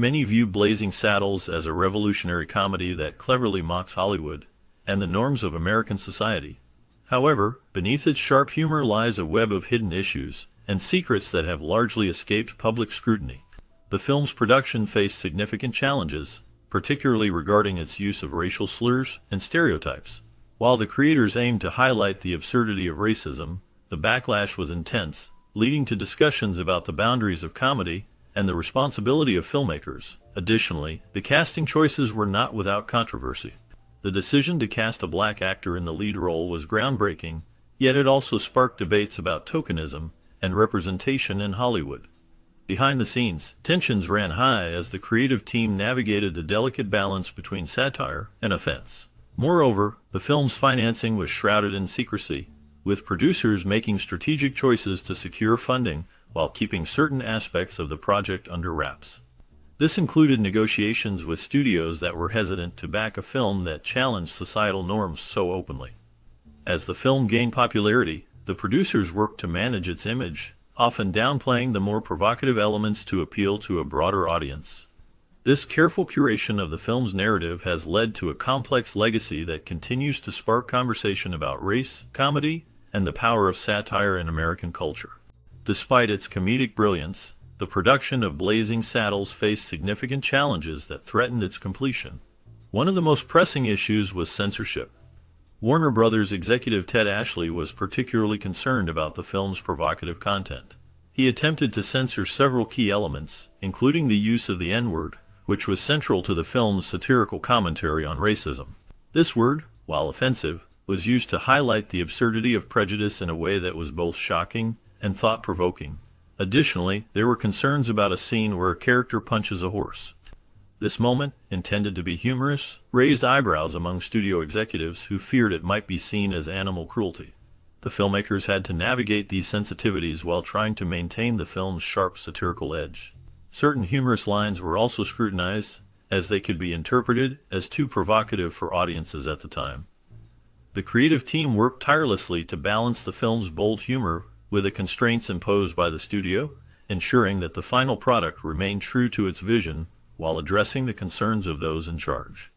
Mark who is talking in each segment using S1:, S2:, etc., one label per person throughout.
S1: Many view Blazing Saddles as a revolutionary comedy that cleverly mocks Hollywood and the norms of American society. However, beneath its sharp humor lies a web of hidden issues and secrets that have largely escaped public scrutiny. The film's production faced significant challenges, particularly regarding its use of racial slurs and stereotypes. While the creators aimed to highlight the absurdity of racism, the backlash was intense, leading to discussions about the boundaries of comedy and the responsibility of filmmakers. Additionally, the casting choices were not without controversy. The decision to cast a black actor in the lead role was groundbreaking, yet it also sparked debates about tokenism and representation in Hollywood. Behind the scenes, tensions ran high as the creative team navigated the delicate balance between satire and offense. Moreover, the film's financing was shrouded in secrecy, with producers making strategic choices to secure funding while keeping certain aspects of the project under wraps. This included negotiations with studios that were hesitant to back a film that challenged societal norms so openly. As the film gained popularity, the producers worked to manage its image, often downplaying the more provocative elements to appeal to a broader audience. This careful curation of the film's narrative has led to a complex legacy that continues to spark conversation about race, comedy, and the power of satire in American culture. Despite its comedic brilliance, the production of Blazing Saddles faced significant challenges that threatened its completion. One of the most pressing issues was censorship. Warner Brothers executive Ted Ashley was particularly concerned about the film's provocative content. He attempted to censor several key elements, including the use of the N-word, which was central to the film's satirical commentary on racism. This word, while offensive, was used to highlight the absurdity of prejudice in a way that was both shocking and thought-provoking. Additionally, there were concerns about a scene where a character punches a horse. This moment, intended to be humorous, raised eyebrows among studio executives who feared it might be seen as animal cruelty. The filmmakers had to navigate these sensitivities while trying to maintain the film's sharp satirical edge. Certain humorous lines were also scrutinized, as they could be interpreted as too provocative for audiences at the time. The creative team worked tirelessly to balance the film's bold humor with the constraints imposed by the studio, ensuring that the final product remained true to its vision while addressing the concerns of those in charge.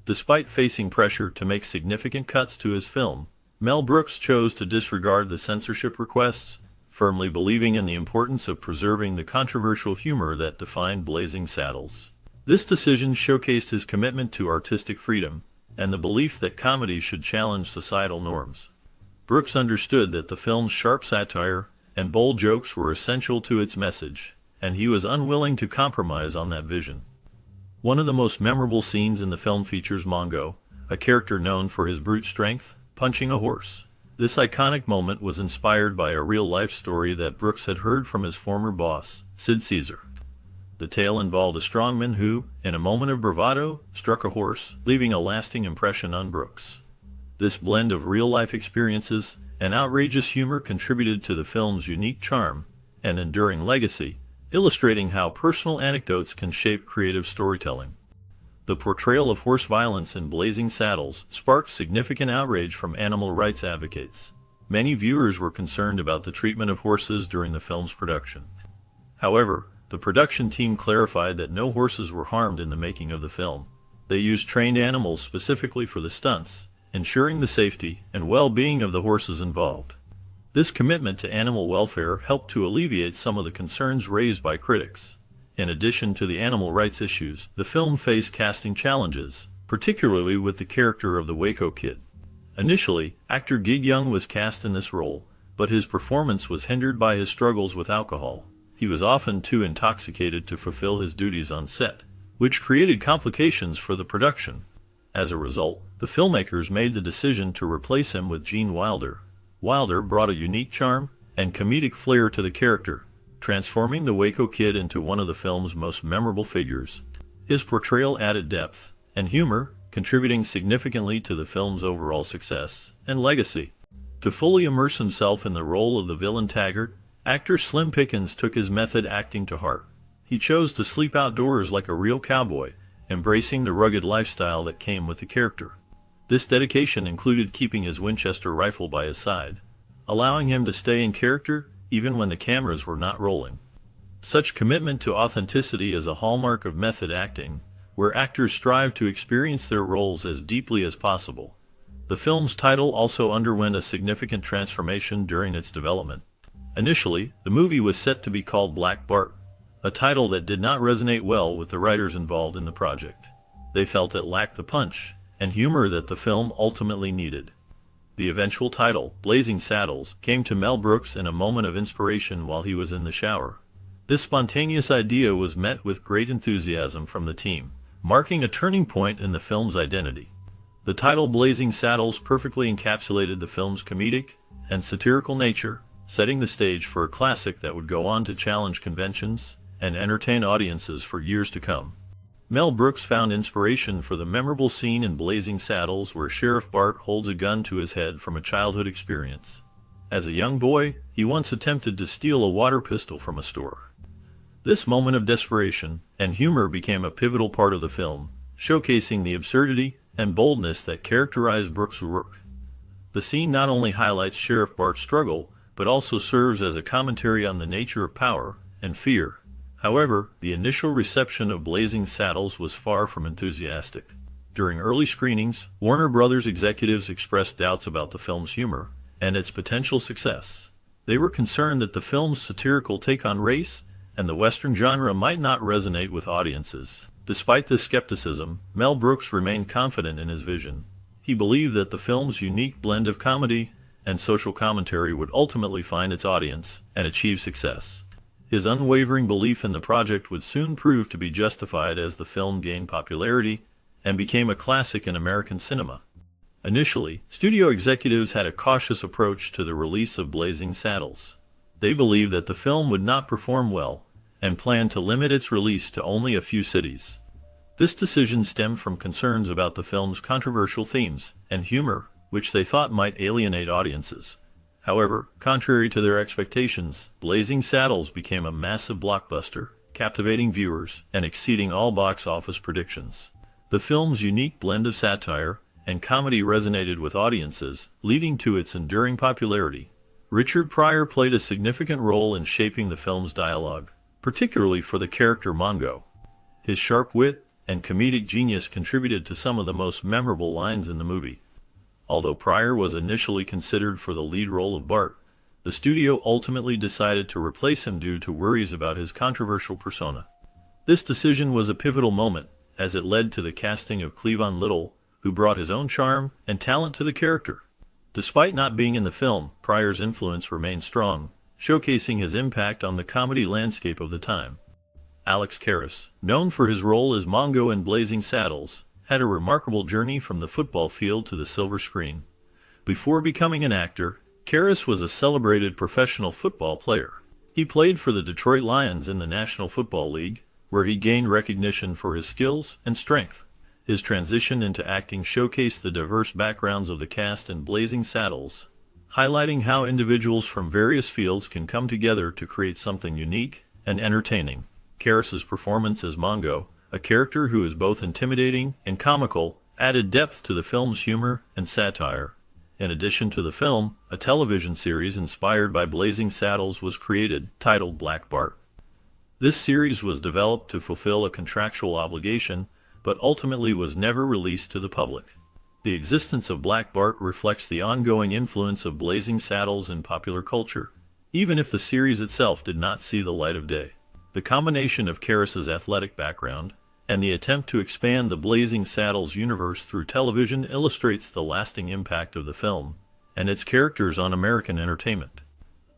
S1: Despite facing pressure to make significant cuts to his film, Mel Brooks chose to disregard the censorship requests, firmly believing in the importance of preserving the controversial humor that defined Blazing Saddles. This decision showcased his commitment to artistic freedom and the belief that comedy should challenge societal norms. Brooks understood that the film's sharp satire and bold jokes were essential to its message, and he was unwilling to compromise on that vision. One of the most memorable scenes in the film features Mongo, a character known for his brute strength, punching a horse. This iconic moment was inspired by a real-life story that Brooks had heard from his former boss, Sid Caesar. The tale involved a strongman who, in a moment of bravado, struck a horse, leaving a lasting impression on Brooks. This blend of real-life experiences and outrageous humor contributed to the film's unique charm and enduring legacy, illustrating how personal anecdotes can shape creative storytelling. The portrayal of horse violence in Blazing Saddles sparked significant outrage from animal rights advocates. Many viewers were concerned about the treatment of horses during the film's production. However, the production team clarified that no horses were harmed in the making of the film. They used trained animals specifically for the stunts, ensuring the safety and well-being of the horses involved. This commitment to animal welfare helped to alleviate some of the concerns raised by critics. In addition to the animal rights issues, the film faced casting challenges, particularly with the character of the Waco Kid. Initially, actor Gig Young was cast in this role, but his performance was hindered by his struggles with alcohol. He was often too intoxicated to fulfill his duties on set, which created complications for the production. As a result, the filmmakers made the decision to replace him with Gene Wilder. Wilder brought a unique charm and comedic flair to the character, transforming the Waco Kid into one of the film's most memorable figures. His portrayal added depth and humor, contributing significantly to the film's overall success and legacy. To fully immerse himself in the role of the villain Taggart, actor Slim Pickens took his method acting to heart. He chose to sleep outdoors like a real cowboy, embracing the rugged lifestyle that came with the character. This dedication included keeping his Winchester rifle by his side, allowing him to stay in character even when the cameras were not rolling. Such commitment to authenticity is a hallmark of method acting, where actors strive to experience their roles as deeply as possible. The film's title also underwent a significant transformation during its development. Initially, the movie was set to be called Black Bart, a title that did not resonate well with the writers involved in the project. They felt it lacked the punch and humor that the film ultimately needed. The eventual title, Blazing Saddles, came to Mel Brooks in a moment of inspiration while he was in the shower. This spontaneous idea was met with great enthusiasm from the team, marking a turning point in the film's identity. The title Blazing Saddles perfectly encapsulated the film's comedic and satirical nature, setting the stage for a classic that would go on to challenge conventions and entertain audiences for years to come. Mel Brooks found inspiration for the memorable scene in Blazing Saddles where Sheriff Bart holds a gun to his head from a childhood experience. As a young boy, he once attempted to steal a water pistol from a store. This moment of desperation and humor became a pivotal part of the film, showcasing the absurdity and boldness that characterized Brooks' work. The scene not only highlights Sheriff Bart's struggle, but also serves as a commentary on the nature of power and fear. However, the initial reception of Blazing Saddles was far from enthusiastic. During early screenings, Warner Brothers executives expressed doubts about the film's humor and its potential success. They were concerned that the film's satirical take on race and the Western genre might not resonate with audiences. Despite this skepticism, Mel Brooks remained confident in his vision. He believed that the film's unique blend of comedy and social commentary would ultimately find its audience and achieve success. His unwavering belief in the project would soon prove to be justified as the film gained popularity and became a classic in American cinema. Initially, studio executives had a cautious approach to the release of Blazing Saddles. They believed that the film would not perform well and planned to limit its release to only a few cities. This decision stemmed from concerns about the film's controversial themes and humor, which they thought might alienate audiences. However, contrary to their expectations, Blazing Saddles became a massive blockbuster, captivating viewers and exceeding all box office predictions. The film's unique blend of satire and comedy resonated with audiences, leading to its enduring popularity. Richard Pryor played a significant role in shaping the film's dialogue, particularly for the character Mongo. His sharp wit and comedic genius contributed to some of the most memorable lines in the movie. Although Pryor was initially considered for the lead role of Bart, the studio ultimately decided to replace him due to worries about his controversial persona. This decision was a pivotal moment, as it led to the casting of Cleavon Little, who brought his own charm and talent to the character. Despite not being in the film, Pryor's influence remained strong, showcasing his impact on the comedy landscape of the time. Alex Karras, known for his role as Mongo in Blazing Saddles, had a remarkable journey from the football field to the silver screen. Before becoming an actor, Karras was a celebrated professional football player. He played for the Detroit Lions in the National Football League, where he gained recognition for his skills and strength. His transition into acting showcased the diverse backgrounds of the cast in Blazing Saddles, highlighting how individuals from various fields can come together to create something unique and entertaining. Karras's performance as Mongo, a character who is both intimidating and comical, added depth to the film's humor and satire. In addition to the film, a television series inspired by Blazing Saddles was created, titled Black Bart. This series was developed to fulfill a contractual obligation, but ultimately was never released to the public. The existence of Black Bart reflects the ongoing influence of Blazing Saddles in popular culture, even if the series itself did not see the light of day. The combination of Karras's athletic background and the attempt to expand the Blazing Saddles universe through television illustrates the lasting impact of the film and its characters on American entertainment.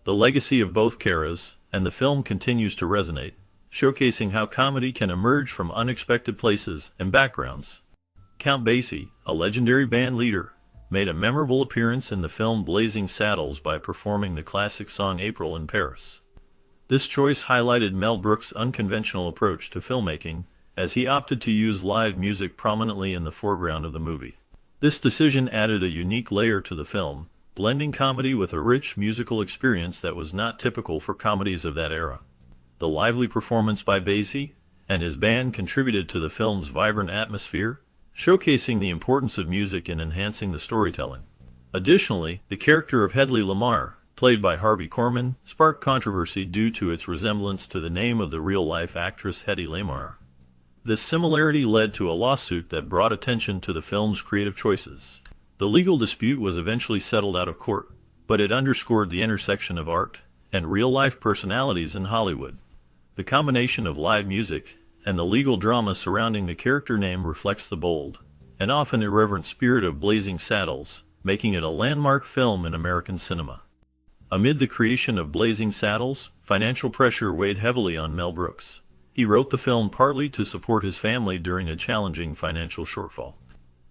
S1: The legacy of both Karras and the film continues to resonate, showcasing how comedy can emerge from unexpected places and backgrounds. Count Basie, a legendary band leader, made a memorable appearance in the film Blazing Saddles by performing the classic song April in Paris. This choice highlighted Mel Brooks' unconventional approach to filmmaking, as he opted to use live music prominently in the foreground of the movie. This decision added a unique layer to the film, blending comedy with a rich musical experience that was not typical for comedies of that era. The lively performance by Basie and his band contributed to the film's vibrant atmosphere, showcasing the importance of music in enhancing the storytelling. Additionally, the character of Hedley Lamar, played by Harvey Korman, sparked controversy due to its resemblance to the name of the real-life actress Hedy Lamarr. This similarity led to a lawsuit that brought attention to the film's creative choices. The legal dispute was eventually settled out of court, but it underscored the intersection of art and real-life personalities in Hollywood. The combination of live music and the legal drama surrounding the character name reflects the bold and often irreverent spirit of Blazing Saddles, making it a landmark film in American cinema. Amid the creation of Blazing Saddles, financial pressure weighed heavily on Mel Brooks. He wrote the film partly to support his family during a challenging financial shortfall.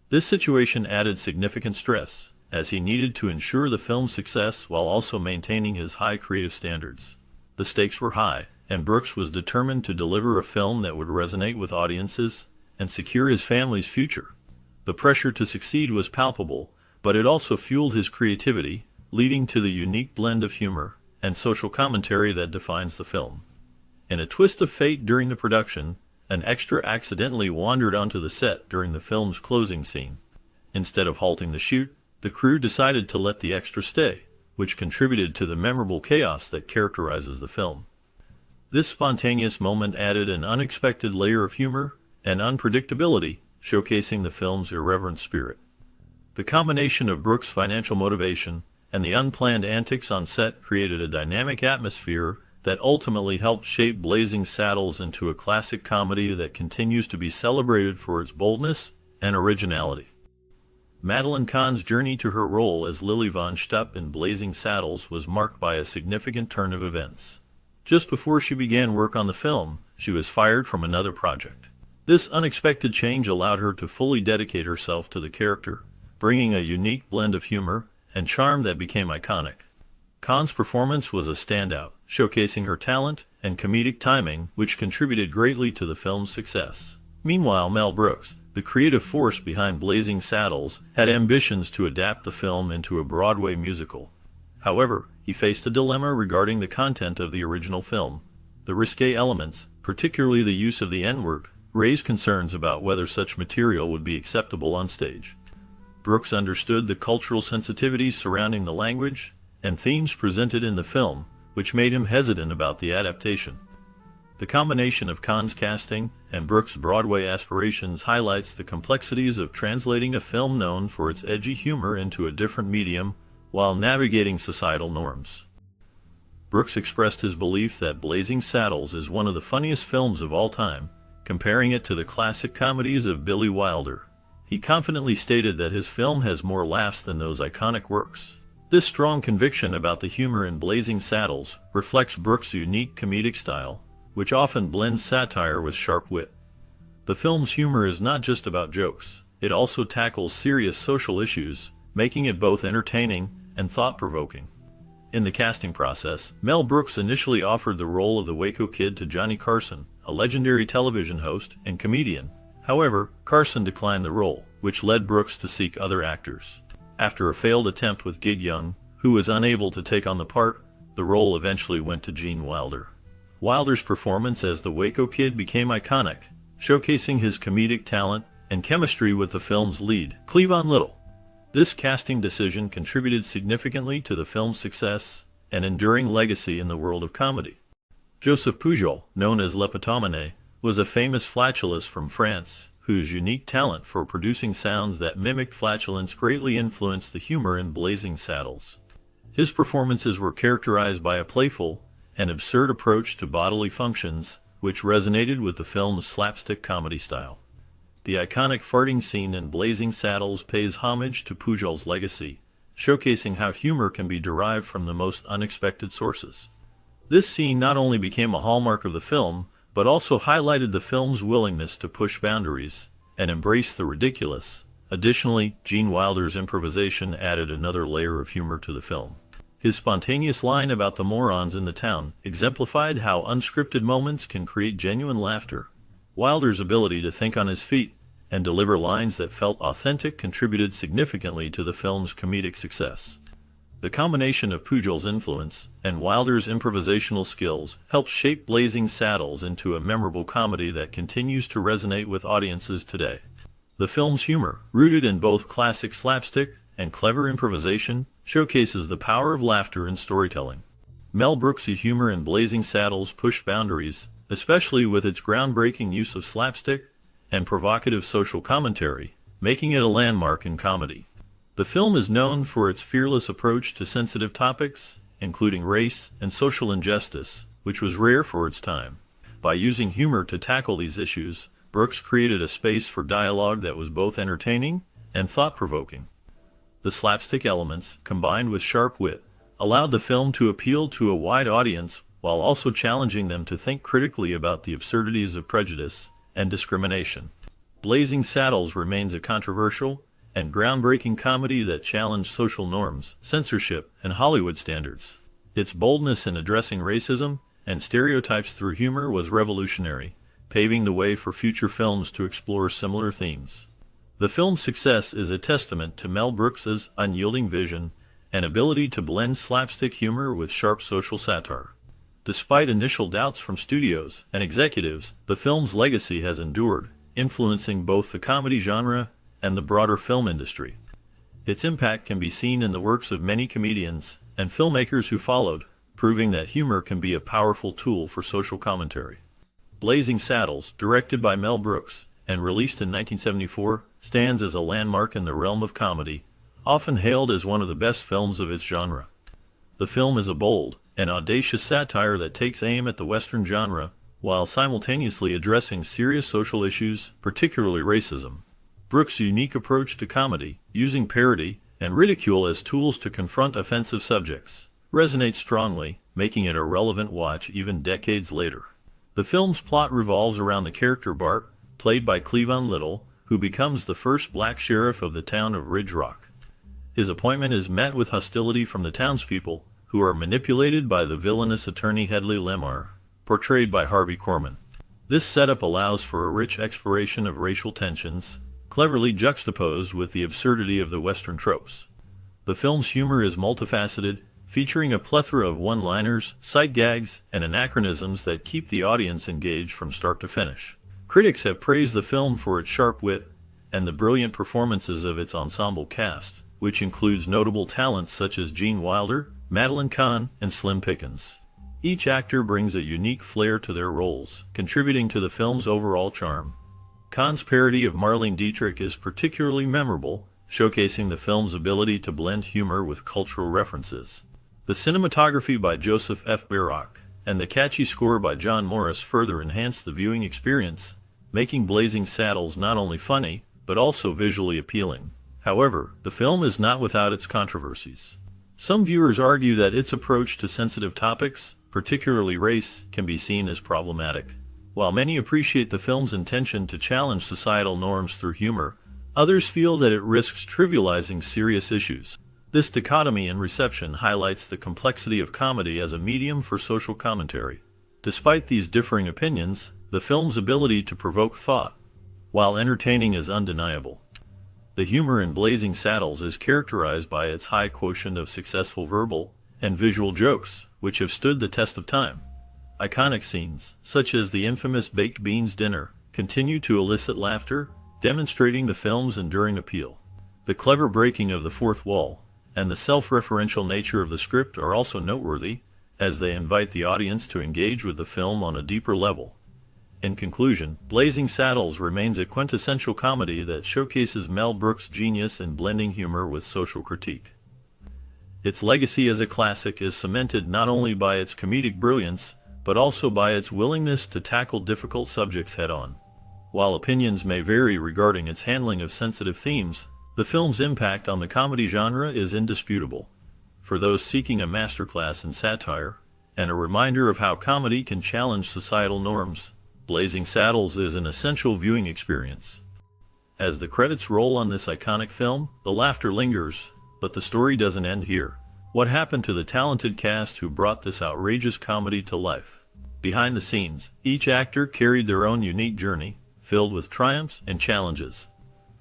S1: This situation added significant stress, as he needed to ensure the film's success while also maintaining his high creative standards. The stakes were high, and Brooks was determined to deliver a film that would resonate with audiences and secure his family's future. The pressure to succeed was palpable, but it also fueled his creativity, leading to the unique blend of humor and social commentary that defines the film. In a twist of fate during the production, an extra accidentally wandered onto the set during the film's closing scene. Instead of halting the shoot, the crew decided to let the extra stay, which contributed to the memorable chaos that characterizes the film. This spontaneous moment added an unexpected layer of humor and unpredictability, showcasing the film's irreverent spirit. The combination of Brooks' financial motivation and the unplanned antics on set created a dynamic atmosphere that ultimately helped shape Blazing Saddles into a classic comedy that continues to be celebrated for its boldness and originality. Madeline Kahn's journey to her role as Lily Von Shtupp in Blazing Saddles was marked by a significant turn of events. Just before she began work on the film, she was fired from another project. This unexpected change allowed her to fully dedicate herself to the character, bringing a unique blend of humor and charm that became iconic. Kahn's performance was a standout, showcasing her talent and comedic timing, which contributed greatly to the film's success. Meanwhile, Mel Brooks, the creative force behind Blazing Saddles, had ambitions to adapt the film into a Broadway musical. However, he faced a dilemma regarding the content of the original film. The risque elements, particularly the use of the N-word, raised concerns about whether such material would be acceptable on stage. Brooks understood the cultural sensitivities surrounding the language and themes presented in the film, which made him hesitant about the adaptation. The combination of Kahn's casting and Brooks' Broadway aspirations highlights the complexities of translating a film known for its edgy humor into a different medium while navigating societal norms. Brooks expressed his belief that Blazing Saddles is one of the funniest films of all time, comparing it to the classic comedies of Billy Wilder. He confidently stated that his film has more laughs than those iconic works. This strong conviction about the humor in Blazing Saddles reflects Brooks' unique comedic style, which often blends satire with sharp wit. The film's humor is not just about jokes, it also tackles serious social issues, making it both entertaining and thought-provoking. In the casting process, Mel Brooks initially offered the role of the Waco Kid to Johnny Carson, a legendary television host and comedian. However, Carson declined the role, which led Brooks to seek other actors. After a failed attempt with Gig Young, who was unable to take on the part, the role eventually went to Gene Wilder. Wilder's performance as the Waco Kid became iconic, showcasing his comedic talent and chemistry with the film's lead, Cleavon Little. This casting decision contributed significantly to the film's success and enduring legacy in the world of comedy. Joseph Pujol, known as L'Epitomane, was a famous flatulist from France, whose unique talent for producing sounds that mimicked flatulence greatly influenced the humor in Blazing Saddles. His performances were characterized by a playful and absurd approach to bodily functions, which resonated with the film's slapstick comedy style. The iconic farting scene in Blazing Saddles pays homage to Pujol's legacy, showcasing how humor can be derived from the most unexpected sources. This scene not only became a hallmark of the film, but also highlighted the film's willingness to push boundaries and embrace the ridiculous. Additionally, Gene Wilder's improvisation added another layer of humor to the film. His spontaneous line about the morons in the town exemplified how unscripted moments can create genuine laughter. Wilder's ability to think on his feet and deliver lines that felt authentic contributed significantly to the film's comedic success. The combination of Pujol's influence and Wilder's improvisational skills helped shape Blazing Saddles into a memorable comedy that continues to resonate with audiences today. The film's humor, rooted in both classic slapstick and clever improvisation, showcases the power of laughter in storytelling. Mel Brooks' humor in Blazing Saddles pushed boundaries, especially with its groundbreaking use of slapstick and provocative social commentary, making it a landmark in comedy. The film is known for its fearless approach to sensitive topics, including race and social injustice, which was rare for its time. By using humor to tackle these issues, Brooks created a space for dialogue that was both entertaining and thought-provoking. The slapstick elements, combined with sharp wit, allowed the film to appeal to a wide audience while also challenging them to think critically about the absurdities of prejudice and discrimination. Blazing Saddles remains a controversial and groundbreaking comedy that challenged social norms, censorship, and Hollywood standards. Its boldness in addressing racism and stereotypes through humor was revolutionary, paving the way for future films to explore similar themes. The film's success is a testament to Mel Brooks's unyielding vision and ability to blend slapstick humor with sharp social satire. Despite initial doubts from studios and executives, the film's legacy has endured, influencing both the comedy genre and the broader film industry. Its impact can be seen in the works of many comedians and filmmakers who followed, proving that humor can be a powerful tool for social commentary. Blazing Saddles, directed by Mel Brooks and released in 1974, stands as a landmark in the realm of comedy, often hailed as one of the best films of its genre. The film is a bold and audacious satire that takes aim at the Western genre, while simultaneously addressing serious social issues, particularly racism. Brooks' unique approach to comedy, using parody and ridicule as tools to confront offensive subjects, resonates strongly, making it a relevant watch even decades later. The film's plot revolves around the character Bart, played by Cleavon Little, who becomes the first black sheriff of the town of Ridge Rock. His appointment is met with hostility from the townspeople, who are manipulated by the villainous attorney Hedley Lemar, portrayed by Harvey Korman. This setup allows for a rich exploration of racial tensions, cleverly juxtaposed with the absurdity of the Western tropes. The film's humor is multifaceted, featuring a plethora of one-liners, sight gags, and anachronisms that keep the audience engaged from start to finish. Critics have praised the film for its sharp wit and the brilliant performances of its ensemble cast, which includes notable talents such as Gene Wilder, Madeline Kahn, and Slim Pickens. Each actor brings a unique flair to their roles, contributing to the film's overall charm. Kahn's parody of Marlene Dietrich is particularly memorable, showcasing the film's ability to blend humor with cultural references. The cinematography by Joseph F. Barock and the catchy score by John Morris further enhance the viewing experience, making Blazing Saddles not only funny, but also visually appealing. However, the film is not without its controversies. Some viewers argue that its approach to sensitive topics, particularly race, can be seen as problematic. While many appreciate the film's intention to challenge societal norms through humor, others feel that it risks trivializing serious issues. This dichotomy in reception highlights the complexity of comedy as a medium for social commentary. Despite these differing opinions, the film's ability to provoke thought, while entertaining, is undeniable. The humor in Blazing Saddles is characterized by its high quotient of successful verbal and visual jokes, which have stood the test of time. Iconic scenes, such as the infamous baked beans dinner, continue to elicit laughter, demonstrating the film's enduring appeal. The clever breaking of the fourth wall and the self-referential nature of the script are also noteworthy, as they invite the audience to engage with the film on a deeper level. In conclusion, Blazing Saddles remains a quintessential comedy that showcases Mel Brooks' genius in blending humor with social critique. Its legacy as a classic is cemented not only by its comedic brilliance, but also by its willingness to tackle difficult subjects head-on. While opinions may vary regarding its handling of sensitive themes, the film's impact on the comedy genre is indisputable. For those seeking a masterclass in satire, and a reminder of how comedy can challenge societal norms, Blazing Saddles is an essential viewing experience. As the credits roll on this iconic film, the laughter lingers, but the story doesn't end here. What happened to the talented cast who brought this outrageous comedy to life? Behind the scenes, each actor carried their own unique journey, filled with triumphs and challenges.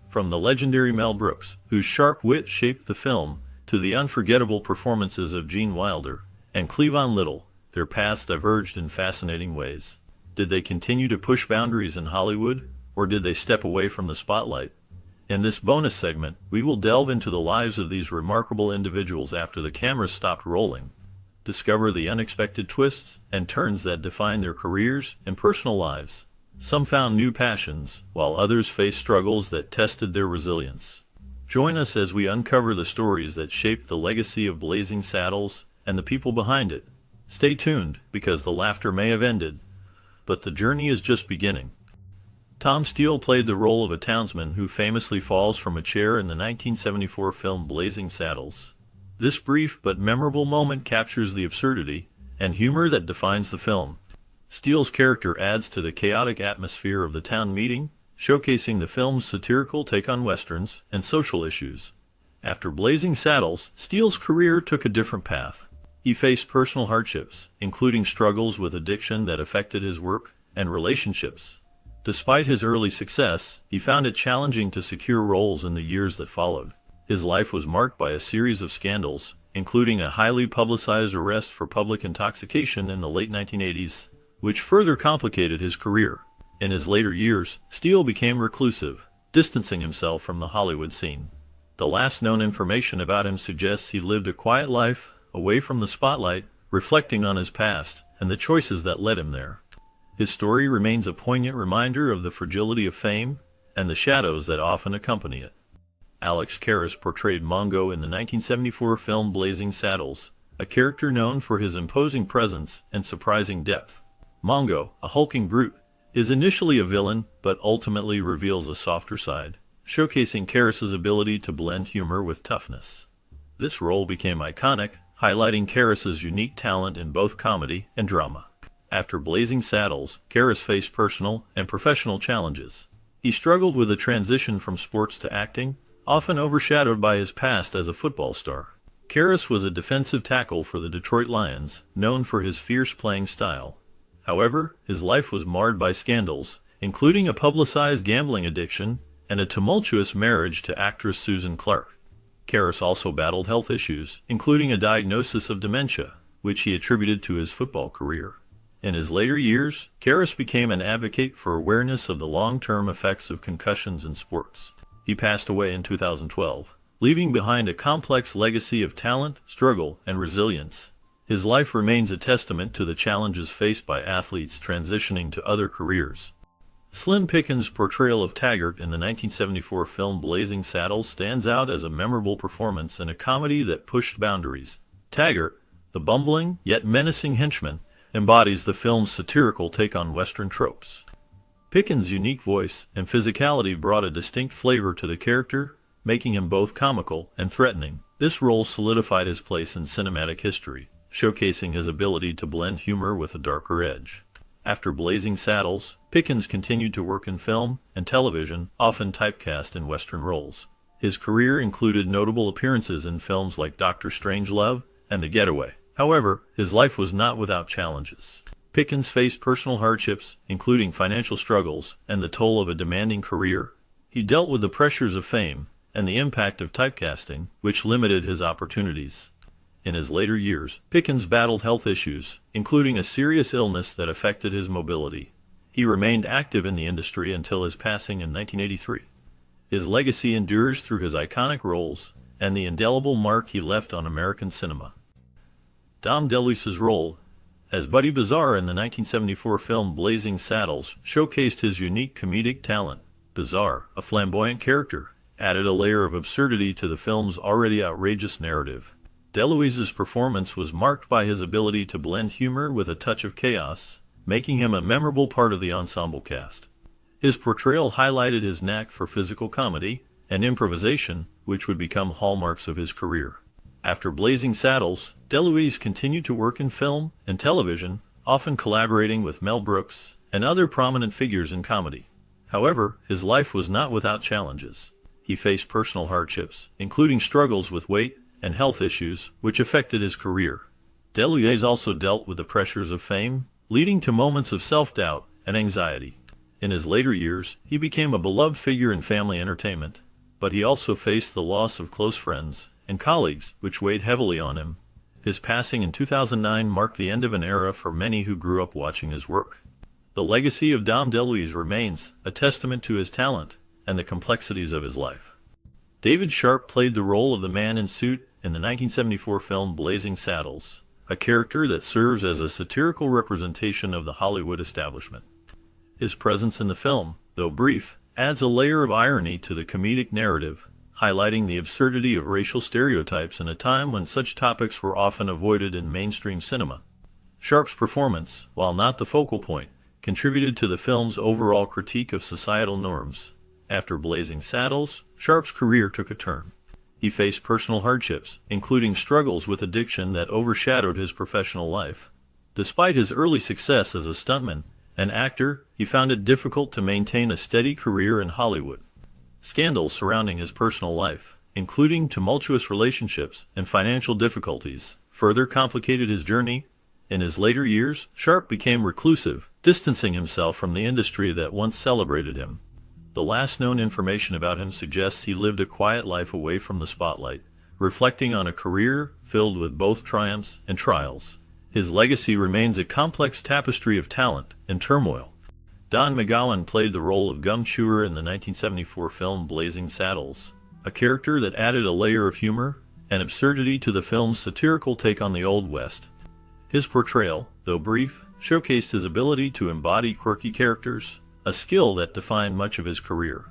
S1: From the legendary Mel Brooks, whose sharp wit shaped the film, to the unforgettable performances of Gene Wilder and Cleavon Little, their paths diverged in fascinating ways. Did they continue to push boundaries in Hollywood, or did they step away from the spotlight? In this bonus segment, we will delve into the lives of these remarkable individuals after the cameras stopped rolling, discover the unexpected twists and turns that define their careers and personal lives. Some found new passions, while others faced struggles that tested their resilience. Join us as we uncover the stories that shaped the legacy of Blazing Saddles and the people behind it. Stay tuned, because the laughter may have ended, but the journey is just beginning. Tom Steele played the role of a townsman who famously falls from a chair in the 1974 film Blazing Saddles. This brief but memorable moment captures the absurdity and humor that defines the film. Steele's character adds to the chaotic atmosphere of the town meeting, showcasing the film's satirical take on westerns and social issues. After Blazing Saddles, Steele's career took a different path. He faced personal hardships, including struggles with addiction that affected his work and relationships. Despite his early success, he found it challenging to secure roles in the years that followed. His life was marked by a series of scandals, including a highly publicized arrest for public intoxication in the late 1980s, which further complicated his career. In his later years, Steele became reclusive, distancing himself from the Hollywood scene. The last known information about him suggests he lived a quiet life, away from the spotlight, reflecting on his past and the choices that led him there. His story remains a poignant reminder of the fragility of fame and the shadows that often accompany it. Alex Karras portrayed Mongo in the 1974 film Blazing Saddles, a character known for his imposing presence and surprising depth. Mongo, a hulking brute, is initially a villain but ultimately reveals a softer side, showcasing Karras' ability to blend humor with toughness. This role became iconic, highlighting Karras' unique talent in both comedy and drama. After Blazing Saddles, Karras faced personal and professional challenges. He struggled with a transition from sports to acting, often overshadowed by his past as a football star. Karras was a defensive tackle for the Detroit Lions, known for his fierce playing style. However, his life was marred by scandals, including a publicized gambling addiction and a tumultuous marriage to actress Susan Clark. Karras also battled health issues, including a diagnosis of dementia, which he attributed to his football career. In his later years, Karras became an advocate for awareness of the long-term effects of concussions in sports. He passed away in 2012, leaving behind a complex legacy of talent, struggle, and resilience. His life remains a testament to the challenges faced by athletes transitioning to other careers. Slim Pickens' portrayal of Taggart in the 1974 film Blazing Saddles stands out as a memorable performance in a comedy that pushed boundaries. Taggart, the bumbling yet menacing henchman, embodies the film's satirical take on Western tropes. Pickens' unique voice and physicality brought a distinct flavor to the character, making him both comical and threatening. This role solidified his place in cinematic history, showcasing his ability to blend humor with a darker edge. After Blazing Saddles, Pickens continued to work in film and television, often typecast in Western roles. His career included notable appearances in films like Dr. Strangelove and The Getaway. However, his life was not without challenges. Pickens faced personal hardships, including financial struggles and the toll of a demanding career. He dealt with the pressures of fame and the impact of typecasting, which limited his opportunities. In his later years, Pickens battled health issues, including a serious illness that affected his mobility. He remained active in the industry until his passing in 1983. His legacy endures through his iconic roles and the indelible mark he left on American cinema. Dom DeLuise's role as Buddy Bizarre in the 1974 film Blazing Saddles showcased his unique comedic talent. Bizarre, a flamboyant character, added a layer of absurdity to the film's already outrageous narrative. DeLuise's performance was marked by his ability to blend humor with a touch of chaos, making him a memorable part of the ensemble cast. His portrayal highlighted his knack for physical comedy and improvisation, which would become hallmarks of his career. After Blazing Saddles, DeLuise continued to work in film and television, often collaborating with Mel Brooks and other prominent figures in comedy. However, his life was not without challenges. He faced personal hardships, including struggles with weight and health issues, which affected his career. DeLuise also dealt with the pressures of fame, leading to moments of self-doubt and anxiety. In his later years, he became a beloved figure in family entertainment, but he also faced the loss of close friends and colleagues, which weighed heavily on him. His passing in 2009 marked the end of an era for many who grew up watching his work. The legacy of Dom DeLuise remains a testament to his talent and the complexities of his life. David Sharp played the role of the man in suit in the 1974 film Blazing Saddles, a character that serves as a satirical representation of the Hollywood establishment. His presence in the film, though brief, adds a layer of irony to the comedic narrative, highlighting the absurdity of racial stereotypes in a time when such topics were often avoided in mainstream cinema. Sharp's performance, while not the focal point, contributed to the film's overall critique of societal norms. After Blazing Saddles, Sharp's career took a turn. He faced personal hardships, including struggles with addiction that overshadowed his professional life. Despite his early success as a stuntman and actor, he found it difficult to maintain a steady career in Hollywood. Scandals surrounding his personal life, including tumultuous relationships and financial difficulties, further complicated his journey. In his later years, Sharp became reclusive, distancing himself from the industry that once celebrated him. The last known information about him suggests he lived a quiet life away from the spotlight, reflecting on a career filled with both triumphs and trials. His legacy remains a complex tapestry of talent and turmoil. Don McGowan played the role of Gum Chewer in the 1974 film Blazing Saddles, a character that added a layer of humor and absurdity to the film's satirical take on the Old West. His portrayal, though brief, showcased his ability to embody quirky characters, a skill that defined much of his career.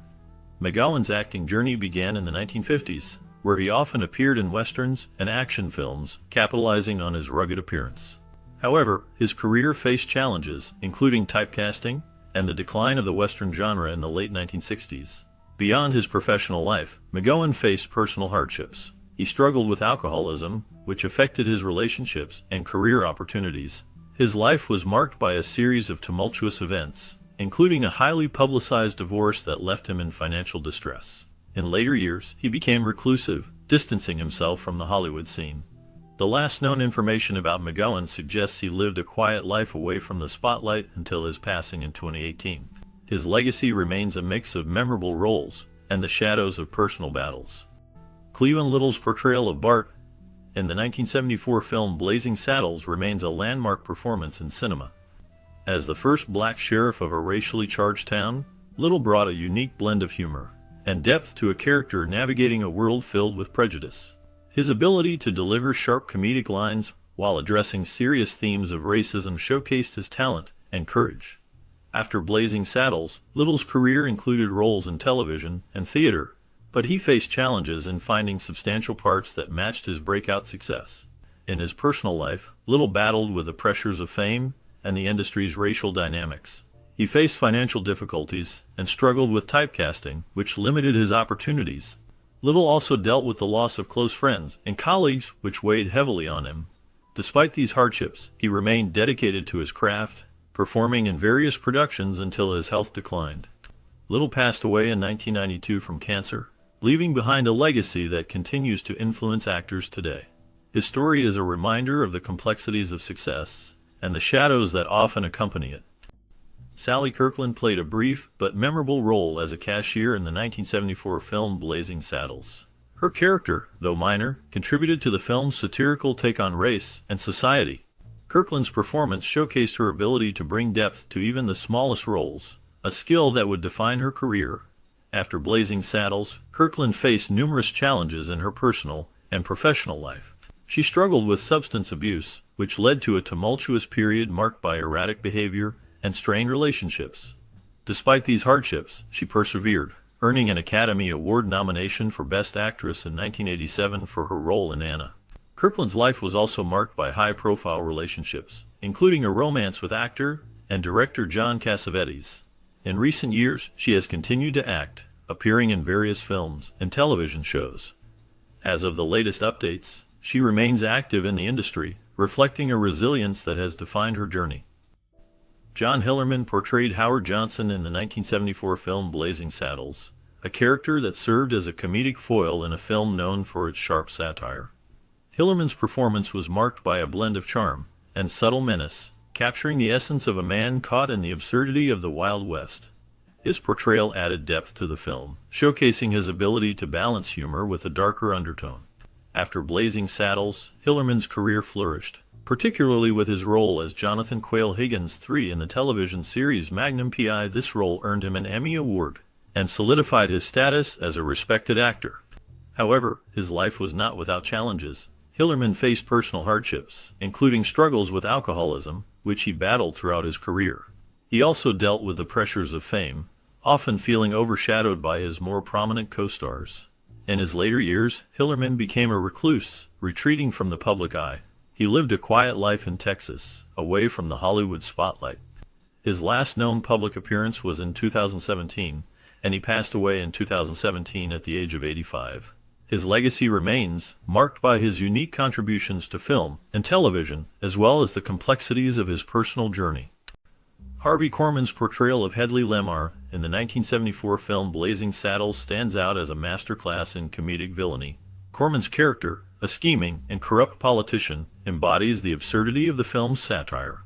S1: McGowan's acting journey began in the 1950s, where he often appeared in westerns and action films, capitalizing on his rugged appearance. However, his career faced challenges, including typecasting and the decline of the western genre in the late 1960s. Beyond his professional life, McGowan faced personal hardships. He struggled with alcoholism, which affected his relationships and career opportunities. His life was marked by a series of tumultuous events, including a highly publicized divorce that left him in financial distress. In later years, he became reclusive, distancing himself from the Hollywood scene. The last known information about McGowan suggests he lived a quiet life away from the spotlight until his passing in 2018. His legacy remains a mix of memorable roles and the shadows of personal battles. Cleavon Little's portrayal of Bart in the 1974 film Blazing Saddles remains a landmark performance in cinema. As the first black sheriff of a racially charged town, Little brought a unique blend of humor and depth to a character navigating a world filled with prejudice. His ability to deliver sharp comedic lines while addressing serious themes of racism showcased his talent and courage. After Blazing Saddles, Little's career included roles in television and theater, but he faced challenges in finding substantial parts that matched his breakout success. In his personal life, Little battled with the pressures of fame and the industry's racial dynamics. He faced financial difficulties and struggled with typecasting, which limited his opportunities. Little also dealt with the loss of close friends and colleagues, which weighed heavily on him. Despite these hardships, he remained dedicated to his craft, performing in various productions until his health declined. Little passed away in 1992 from cancer, leaving behind a legacy that continues to influence actors today. His story is a reminder of the complexities of success and the shadows that often accompany it. Sally Kirkland played a brief but memorable role as a cashier in the 1974 film Blazing Saddles. Her character, though minor, contributed to the film's satirical take on race and society. Kirkland's performance showcased her ability to bring depth to even the smallest roles, a skill that would define her career. After Blazing Saddles, Kirkland faced numerous challenges in her personal and professional life. She struggled with substance abuse, which led to a tumultuous period marked by erratic behavior and strained relationships. Despite these hardships, she persevered, earning an Academy Award nomination for Best Actress in 1987 for her role in Anna. Kirkland's life was also marked by high-profile relationships, including a romance with actor and director John Cassavetes. In recent years, she has continued to act, appearing in various films and television shows. As of the latest updates, she remains active in the industry, reflecting a resilience that has defined her journey. John Hillerman portrayed Howard Johnson in the 1974 film Blazing Saddles, a character that served as a comedic foil in a film known for its sharp satire. Hillerman's performance was marked by a blend of charm and subtle menace, capturing the essence of a man caught in the absurdity of the Wild West. His portrayal added depth to the film, showcasing his ability to balance humor with a darker undertone. After Blazing Saddles, Hillerman's career flourished, particularly with his role as Jonathan Quayle Higgins III in the television series Magnum P.I. This role earned him an Emmy Award and solidified his status as a respected actor. However, his life was not without challenges. Hillerman faced personal hardships, including struggles with alcoholism, which he battled throughout his career. He also dealt with the pressures of fame, often feeling overshadowed by his more prominent co-stars. In his later years, Hillerman became a recluse, retreating from the public eye. He lived a quiet life in Texas, away from the Hollywood spotlight. His last known public appearance was in 2017, and he passed away in 2017 at the age of 85. His legacy remains, marked by his unique contributions to film and television, as well as the complexities of his personal journey. Harvey Korman's portrayal of Hedley Lemar in the 1974 film Blazing Saddles stands out as a masterclass in comedic villainy. Korman's character, a scheming and corrupt politician, embodies the absurdity of the film's satire.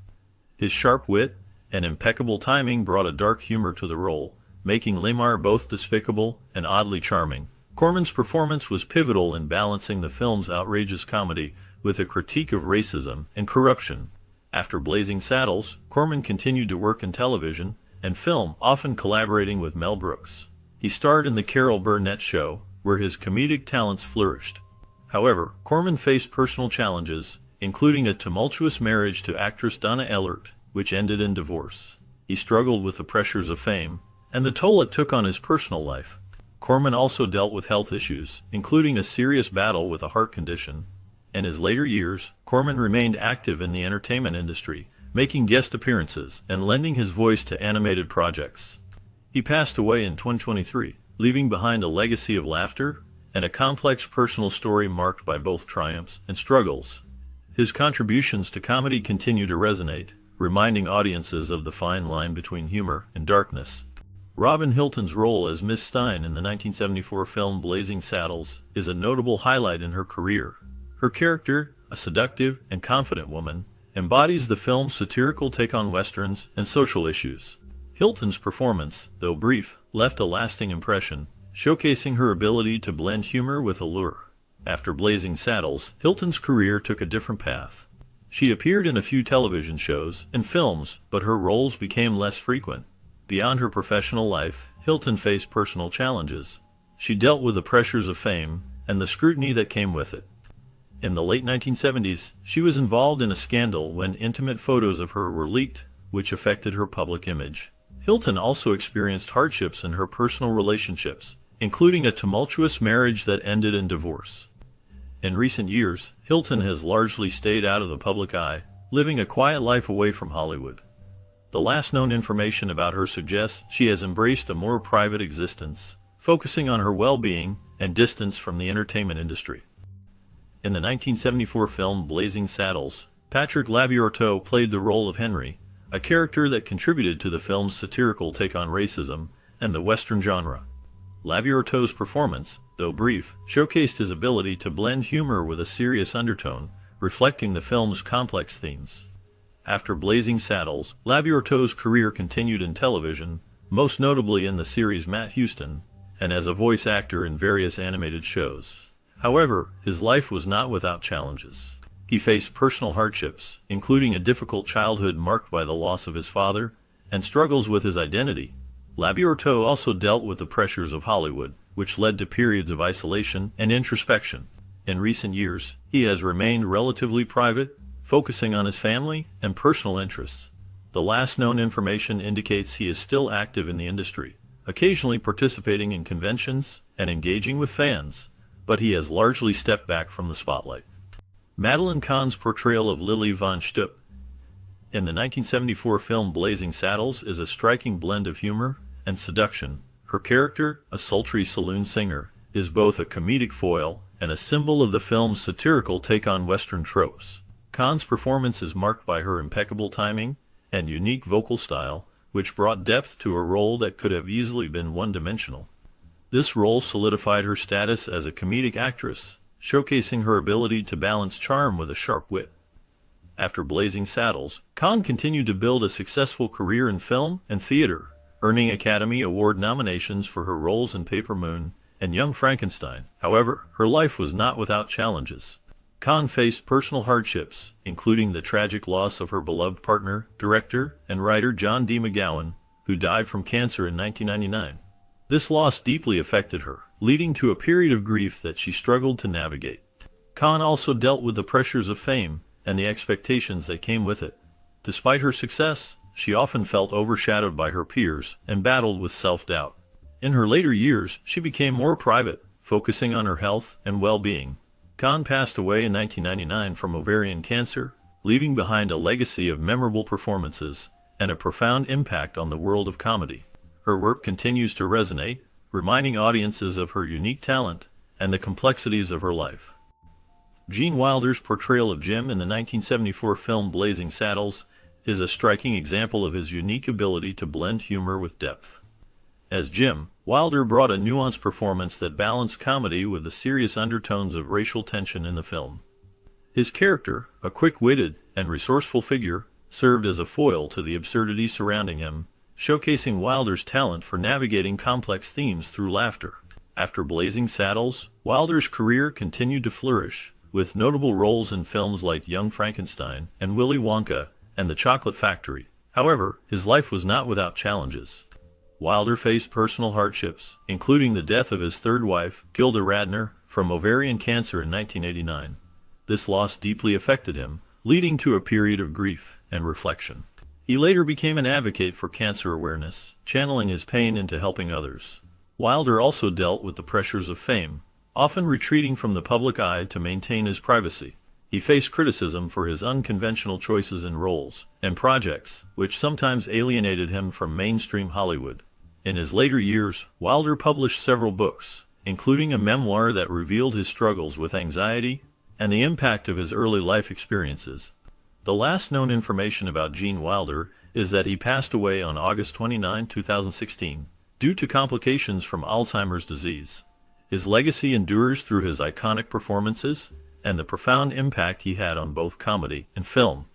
S1: His sharp wit and impeccable timing brought a dark humor to the role, making Lemar both despicable and oddly charming. Korman's performance was pivotal in balancing the film's outrageous comedy with a critique of racism and corruption. After Blazing Saddles, Korman continued to work in television and film, often collaborating with Mel Brooks. He starred in The Carol Burnett Show, where his comedic talents flourished. However, Korman faced personal challenges, including a tumultuous marriage to actress Donna Ellert, which ended in divorce. He struggled with the pressures of fame and the toll it took on his personal life. Korman also dealt with health issues, including a serious battle with a heart condition. In his later years, Korman remained active in the entertainment industry, making guest appearances and lending his voice to animated projects. He passed away in 2023, leaving behind a legacy of laughter and a complex personal story marked by both triumphs and struggles. His contributions to comedy continue to resonate, reminding audiences of the fine line between humor and darkness. Robin Hilton's role as Miss Stein in the 1974 film Blazing Saddles is a notable highlight in her career. Her character, a seductive and confident woman, embodies the film's satirical take on westerns and social issues. Hilton's performance, though brief, left a lasting impression, showcasing her ability to blend humor with allure. After Blazing Saddles, Hilton's career took a different path. She appeared in a few television shows and films, but her roles became less frequent. Beyond her professional life, Hilton faced personal challenges. She dealt with the pressures of fame and the scrutiny that came with it. In the late 1970s, she was involved in a scandal when intimate photos of her were leaked, which affected her public image. Hilton also experienced hardships in her personal relationships, including a tumultuous marriage that ended in divorce. In recent years, Hilton has largely stayed out of the public eye, living a quiet life away from Hollywood. The last known information about her suggests she has embraced a more private existence, focusing on her well-being and distance from the entertainment industry. In the 1974 film Blazing Saddles, Patrick Labyorteaux played the role of Henry, a character that contributed to the film's satirical take on racism and the Western genre. Labyorteaux's performance, though brief, showcased his ability to blend humor with a serious undertone, reflecting the film's complex themes. After Blazing Saddles, Labyorteaux's career continued in television, most notably in the series Matt Houston, and as a voice actor in various animated shows. However, his life was not without challenges. He faced personal hardships, including a difficult childhood marked by the loss of his father, and struggles with his identity. Labyorteaux also dealt with the pressures of Hollywood, which led to periods of isolation and introspection. In recent years, he has remained relatively private, focusing on his family and personal interests. The last known information indicates he is still active in the industry, occasionally participating in conventions and engaging with fans, but he has largely stepped back from the spotlight. Madeline Kahn's portrayal of Lily von Shtupp in the 1974 film Blazing Saddles is a striking blend of humor and seduction. Her character, a sultry saloon singer, is both a comedic foil and a symbol of the film's satirical take on Western tropes. Kahn's performance is marked by her impeccable timing and unique vocal style, which brought depth to a role that could have easily been one-dimensional. This role solidified her status as a comedic actress, showcasing her ability to balance charm with a sharp wit. After Blazing Saddles, Kahn continued to build a successful career in film and theater, earning Academy Award nominations for her roles in Paper Moon and Young Frankenstein. However, her life was not without challenges. Kahn faced personal hardships, including the tragic loss of her beloved partner, director, and writer John D. McGowan, who died from cancer in 1999. This loss deeply affected her, leading to a period of grief that she struggled to navigate. Khan also dealt with the pressures of fame and the expectations that came with it. Despite her success, she often felt overshadowed by her peers and battled with self-doubt. In her later years, she became more private, focusing on her health and well-being. Khan passed away in 1999 from ovarian cancer, leaving behind a legacy of memorable performances and a profound impact on the world of comedy. Her work continues to resonate, reminding audiences of her unique talent and the complexities of her life. Gene Wilder's portrayal of Jim in the 1974 film Blazing Saddles is a striking example of his unique ability to blend humor with depth. As Jim, Wilder brought a nuanced performance that balanced comedy with the serious undertones of racial tension in the film. His character, a quick-witted and resourceful figure, served as a foil to the absurdity surrounding him, showcasing Wilder's talent for navigating complex themes through laughter. After Blazing Saddles, Wilder's career continued to flourish, with notable roles in films like Young Frankenstein and Willy Wonka and The Chocolate Factory. However, his life was not without challenges. Wilder faced personal hardships, including the death of his third wife, Gilda Radner, from ovarian cancer in 1989. This loss deeply affected him, leading to a period of grief and reflection. He later became an advocate for cancer awareness, channeling his pain into helping others. Wilder also dealt with the pressures of fame, often retreating from the public eye to maintain his privacy. He faced criticism for his unconventional choices in roles and projects, which sometimes alienated him from mainstream Hollywood. In his later years, Wilder published several books, including a memoir that revealed his struggles with anxiety and the impact of his early life experiences. The last known information about Gene Wilder is that he passed away on August 29, 2016, due to complications from Alzheimer's disease. His legacy endures through his iconic performances and the profound impact he had on both comedy and film.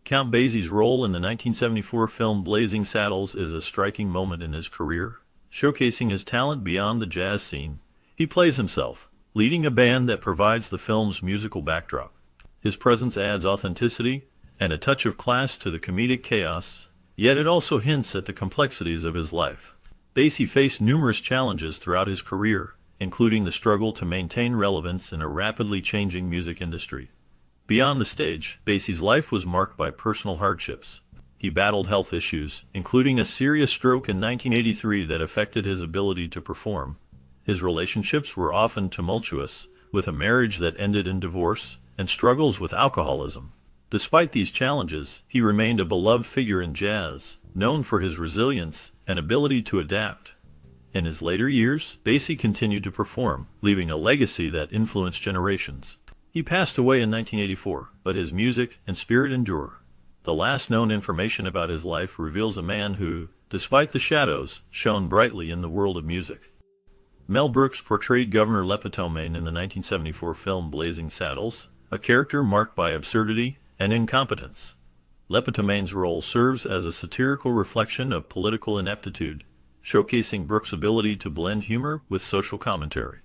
S1: Count Basie's role in the 1974 film Blazing Saddles is a striking moment in his career, showcasing his talent beyond the jazz scene. He plays himself, leading a band that provides the film's musical backdrop. His presence adds authenticity and a touch of class to the comedic chaos, yet it also hints at the complexities of his life. Basie faced numerous challenges throughout his career, including the struggle to maintain relevance in a rapidly changing music industry. Beyond the stage, Basie's life was marked by personal hardships. He battled health issues, including a serious stroke in 1983 that affected his ability to perform. His relationships were often tumultuous, with a marriage that ended in divorce and struggles with alcoholism. Despite these challenges, he remained a beloved figure in jazz, known for his resilience and ability to adapt. In his later years, Basie continued to perform, leaving a legacy that influenced generations. He passed away in 1984, but his music and spirit endure. The last known information about his life reveals a man who, despite the shadows, shone brightly in the world of music. Mel Brooks portrayed Governor Lepetomaine in the 1974 film Blazing Saddles, a character marked by absurdity and incompetence. Lepetomaine's role serves as a satirical reflection of political ineptitude, showcasing Brooks' ability to blend humor with social commentary.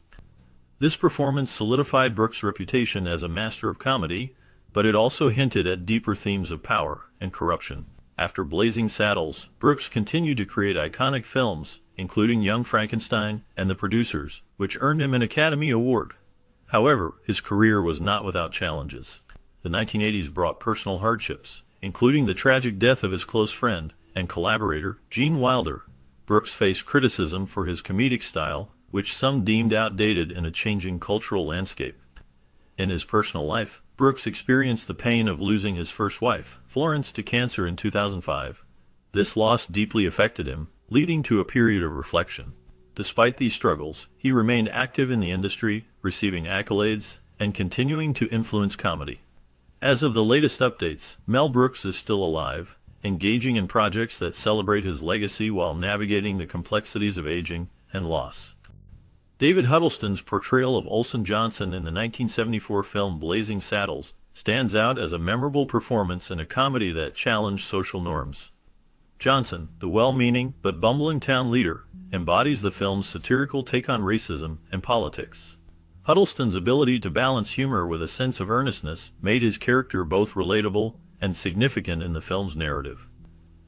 S1: This performance solidified Brooks' reputation as a master of comedy, but it also hinted at deeper themes of power and corruption. After Blazing Saddles, Brooks continued to create iconic films, including Young Frankenstein and The Producers, which earned him an Academy Award. However, his career was not without challenges. The 1980s brought personal hardships, including the tragic death of his close friend and collaborator, Gene Wilder. Brooks faced criticism for his comedic style, which some deemed outdated in a changing cultural landscape. In his personal life, Brooks experienced the pain of losing his first wife, Florence, to cancer in 2005. This loss deeply affected him, leading to a period of reflection. Despite these struggles, he remained active in the industry, receiving accolades and continuing to influence comedy. As of the latest updates, Mel Brooks is still alive, engaging in projects that celebrate his legacy while navigating the complexities of aging and loss. David Huddlestone's portrayal of Olson Johnson in the 1974 film Blazing Saddles stands out as a memorable performance in a comedy that challenged social norms. Johnson, the well-meaning but bumbling town leader, embodies the film's satirical take on racism and politics. Huddlestone's ability to balance humor with a sense of earnestness made his character both relatable and significant in the film's narrative.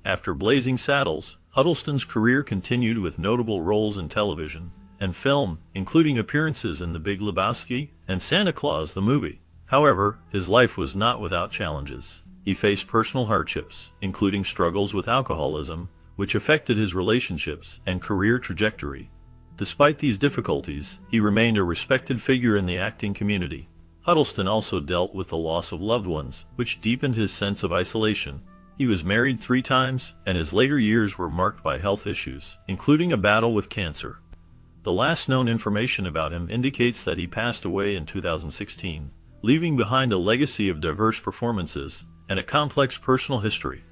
S1: After Blazing Saddles, Huddleston's career continued with notable roles in television and film, including appearances in The Big Lebowski and Santa Claus the Movie. However, his life was not without challenges. He faced personal hardships, including struggles with alcoholism, which affected his relationships and career trajectory. Despite these difficulties, he remained a respected figure in the acting community. Huddleston also dealt with the loss of loved ones, which deepened his sense of isolation. He was married 3 times, and his later years were marked by health issues, including a battle with cancer. The last known information about him indicates that he passed away in 2016, leaving behind a legacy of diverse performances and a complex personal history.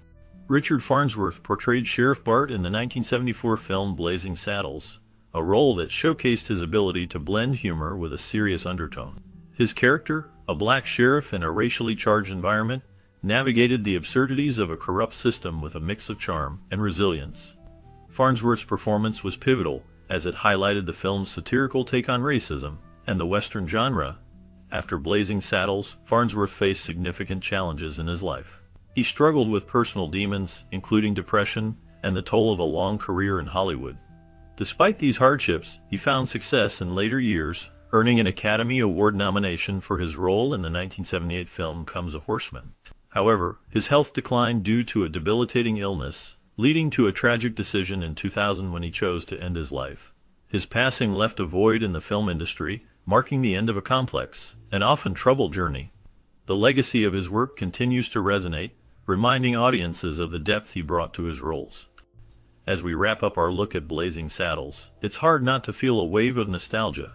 S1: Richard Farnsworth portrayed Sheriff Bart in the 1974 film Blazing Saddles, a role that showcased his ability to blend humor with a serious undertone. His character, a black sheriff in a racially charged environment, navigated the absurdities of a corrupt system with a mix of charm and resilience. Farnsworth's performance was pivotal, as it highlighted the film's satirical take on racism and the Western genre. After Blazing Saddles, Farnsworth faced significant challenges in his life. He struggled with personal demons, including depression and the toll of a long career in Hollywood. Despite these hardships, he found success in later years, earning an Academy Award nomination for his role in the 1978 film Comes a Horseman. However, his health declined due to a debilitating illness, leading to a tragic decision in 2000 when he chose to end his life. His passing left a void in the film industry, marking the end of a complex and often troubled journey. The legacy of his work continues to resonate, reminding audiences of the depth he brought to his roles. As we wrap up our look at Blazing Saddles, it's hard not to feel a wave of nostalgia.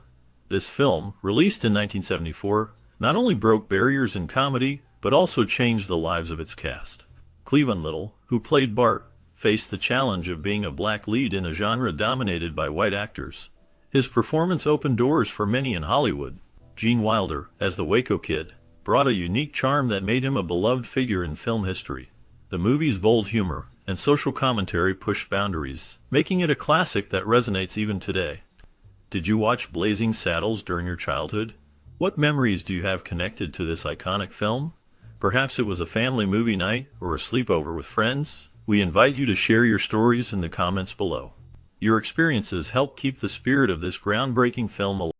S1: This film, released in 1974, not only broke barriers in comedy, but also changed the lives of its cast. Cleavon Little, who played Bart, faced the challenge of being a black lead in a genre dominated by white actors. His performance opened doors for many in Hollywood. Gene Wilder, as the Waco Kid, brought a unique charm that made him a beloved figure in film history. The movie's bold humor and social commentary pushed boundaries, making it a classic that resonates even today. Did you watch Blazing Saddles during your childhood? What memories do you have connected to this iconic film? Perhaps it was a family movie night or a sleepover with friends? We invite you to share your stories in the comments below. Your experiences help keep the spirit of this groundbreaking film alive.